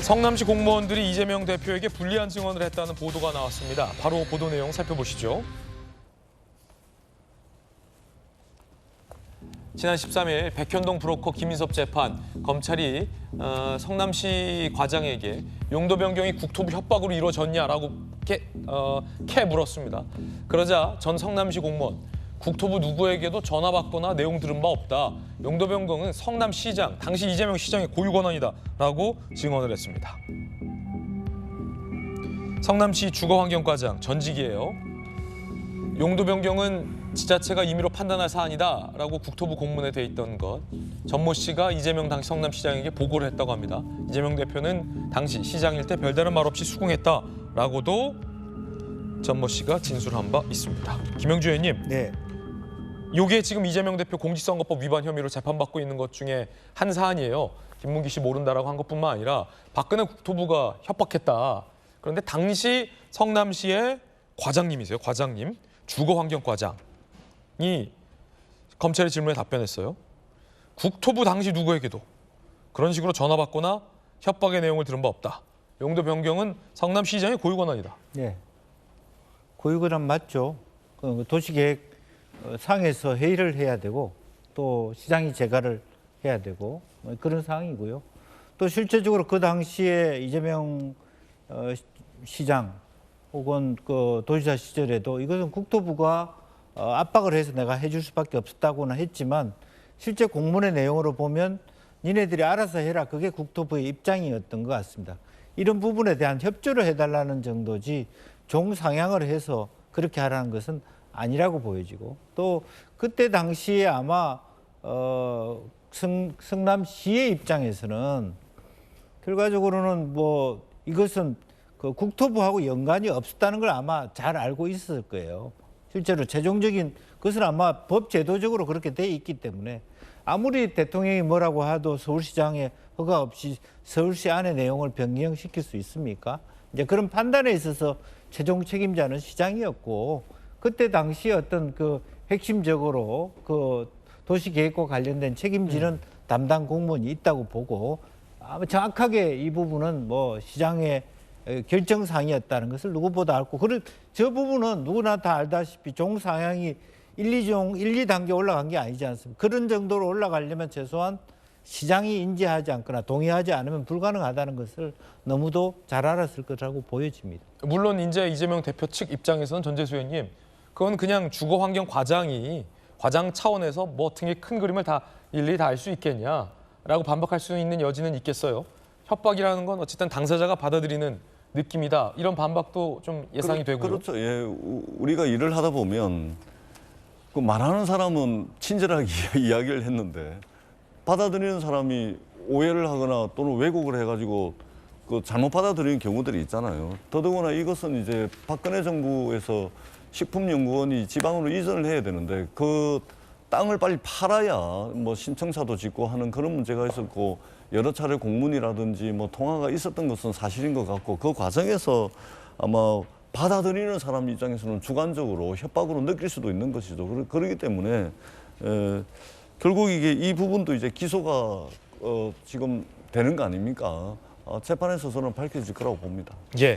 성남시 공무원들이 이재명 대표에게 불리한 증언을 했다는 보도가 나왔습니다. 바로 보도 내용 살펴보시죠. 지난 13일 백현동 브로커 김인섭 재판, 검찰이 성남시 과장에게 용도 변경이 국토부 협박으로 이루어졌냐라고 캐 물었습니다. 그러자 전 성남시 공무원, 국토부 누구에게도 전화 받거나 내용 들은 바 없다. 용도 변경은 성남시장, 당시 이재명 시장의 고유 권한이다라고 증언을 했습니다. 성남시 주거환경과장 전직이에요. 용도 변경은 지자체가 임의로 판단할 사안이다라고 국토부 공문에 돼 있던 것. 전모 씨가 이재명 당시 성남시장에게 보고를 했다고 합니다. 이재명 대표는 당시 시장일 때 별다른 말 없이 수긍했다라고도 전모 씨가 진술한 바 있습니다. 김영주 의원님. 네. 이게 지금 이재명 대표 공직선거법 위반 혐의로 재판받고 있는 것 중에 한 사안이에요. 김문기 씨 모른다라고 한 것뿐만 아니라 박근혜 국토부가 협박했다. 그런데 당시 성남시의 과장님이세요. 과장님. 주거환경과장이 검찰의 질문에 답변했어요. 국토부 당시 누구에게도 그런 식으로 전화 받거나 협박의 내용을 들은 바 없다. 용도 변경은 성남시장의 고유 권한이다. 네. 고유 권한 맞죠. 도시계획 상에서 회의를 해야 되고 또 시장이 재가를 해야 되고 그런 상황이고요. 또 실제적으로 그 당시에 이재명 시장 혹은 그 도지사 시절에도 이것은 국토부가 압박을 해서 내가 해줄 수밖에 없었다고는 했지만 실제 공문의 내용으로 보면 니네들이 알아서 해라. 그게 국토부의 입장이었던 것 같습니다. 이런 부분에 대한 협조를 해달라는 정도지 종상향을 해서 그렇게 하라는 것은 아니라고 보여지고 또 그때 당시에 아마 성남시의 입장에서는 결과적으로는 뭐 이것은 그 국토부하고 연관이 없었다는 걸 아마 잘 알고 있었을 거예요. 실제로 최종적인 것은 아마 법 제도적으로 그렇게 돼 있기 때문에 아무리 대통령이 뭐라고 해도 서울시장의 허가 없이 서울시 안의 내용을 변경시킬 수 있습니까? 이제 그런 판단에 있어서 최종 책임자는 시장이었고 그때 당시 어떤 그 핵심적으로 그 도시계획과 관련된 책임지는 담당 공무원이 있다고 보고 아마 정확하게 이 부분은 뭐 시장의 결정사항이었다는 것을 누구보다 알고 저 부분은 누구나 다 알다시피 종상향이 1, 2단계 올라간 게 아니지 않습니까? 그런 정도로 올라가려면 최소한 시장이 인지하지 않거나 동의하지 않으면 불가능하다는 것을 너무도 잘 알았을 거라고 보여집니다. 물론 이제 이재명 대표 측 입장에서는 전재수 의원님, 그건 그냥 주거환경 과장이 과장 차원에서 뭐 어떻게 큰 그림을 다 일일이 다 알 수 있겠냐라고 반박할 수 있는 여지는 있겠어요. 협박이라는 건 어쨌든 당사자가 받아들이는 느낌이다. 이런 반박도 좀 예상이 되고요. 그렇죠. 예, 우리가 일을 하다 보면 그 말하는 사람은 친절하게 이야기를 했는데 받아들이는 사람이 오해를 하거나 또는 왜곡을 해가지고 그 잘못 받아들이는 경우들이 있잖아요. 더더구나 이것은 이제 박근혜 정부에서 식품연구원이 지방으로 이전을 해야 되는데 그 땅을 빨리 팔아야 뭐 신청사도 짓고 하는 그런 문제가 있었고 여러 차례 공문이라든지 뭐 통화가 있었던 것은 사실인 것 같고 그 과정에서 아마 받아들이는 사람 입장에서는 주관적으로 협박으로 느낄 수도 있는 것이죠. 그렇기 때문에 결국 이게 이 부분도 이제 기소가 지금 되는 거 아닙니까? 재판에서는 밝혀질 거라고 봅니다. 예.